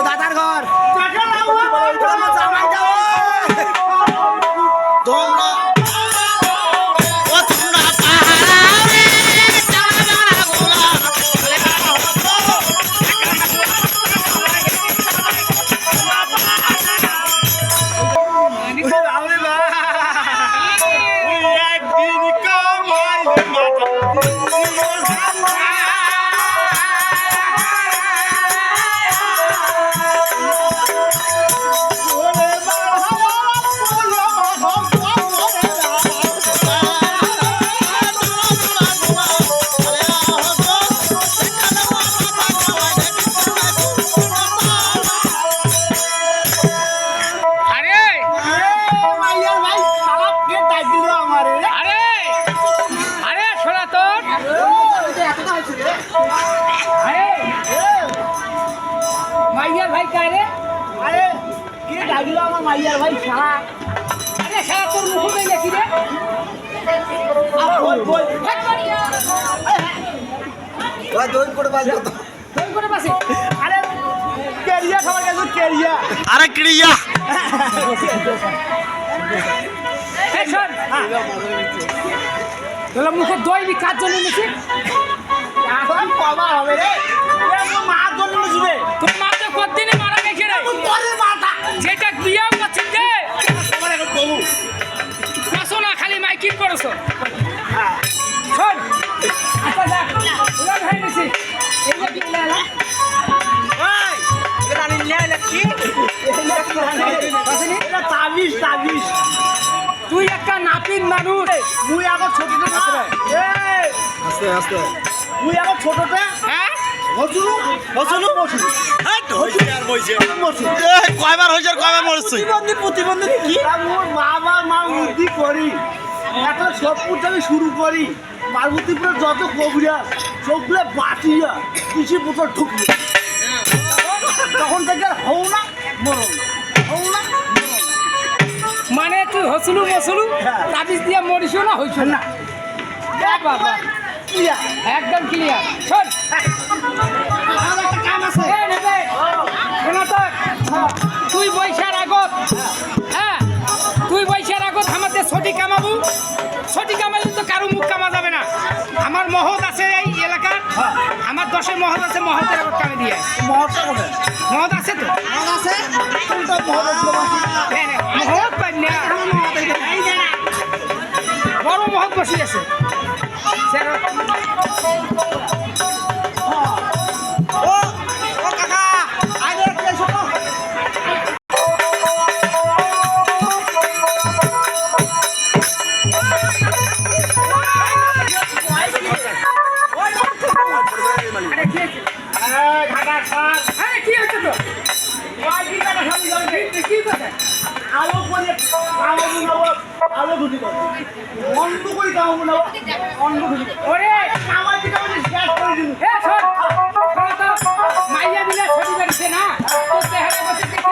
দাদার ঘর মাইয়ার ভাই কায় রে? আরে কে ডাকলো আমার মাইয়ার ভাই শালা? আরে শালা তোর মুখ দেই নাকি রে? বল বল ওই দই করে বাজ কত তুই করে পাশে আরে কেরিয়া খাবার গেছে কেরিয়া আরে ক্রিয়া এই শোন তোর মুখে দই বি কাজ জন্য নিছি এখন কবা হবে রে এ আমার মা জন্য নিবে তোর মা তো কতদিনে মারা গেছে রে পরে মাথা যেটা বিয়ে করছিস রে আমার এখন বউ আসো না খালি মাইকিং করছো শোন আচ্ছা যা ওরা ভাই নিছি এই যে বিয়ে না এই এটা নিলে লাগছি এটা তাবিজ তাবিজ তুই একটা নাপিত মানুষ মুই আগত ছোটতে এই আস্তে আস্তে মুই আগত ছোটতে হ্যাঁ হসুলু হসুলু হসুলু হাট হইছে আর হইছে হসুলু কয়বার হইছে আর কয়বার মরছই প্রতিবন্ধী কি মোর মা বুদ্ধি করি এত সবপুর থেকে শুরু করি পার্বতীপুরে যত কবিরা সবগুলো বাটিয়া কিছু বোতল ঠুকলি তখন থেকে আর হও না মরো না হও না মানে তুই হসলু মসলু হ্যাঁ। তাবিজ দিয়ে মরিস না হইছ না বাবা ইয়া একদম ক্লিয়ার শোন আমার একটা কাম আছে এই নেবে শোনা তো তুই বৈশার আগত হ্যাঁ তুই বৈশার আগত আমাদের ছটি কামাবো ছটি কামাইলে তো কারো মুখ কামা যাবে না আমার মহৎ আছে এই এলাকার আমার 10 মহৎ আছে মহতের আগত কামে দিয়ে মহত্ব করে মহৎ আছে তো আমার আছে কোনটা মহত্ব মহৎ পাই না বড় মহৎ বসে আছে ও ও কাকা আগে কে শোনো আরে কি ঘাটা খাট আরে কি হচ্ছে তো ওই দিকে খালি যাবে কি কথা আলো করে কামাবো না আলো দুটি করো অন্ধ করে কামাবো না অন্ধ দুটি ওরে কামাই দিকে আমি শেষ করে দিন এ শোন শোন তো মাইয়া দিলে ছবি বেরিয়েছে না তো চেহারা বসে দেখে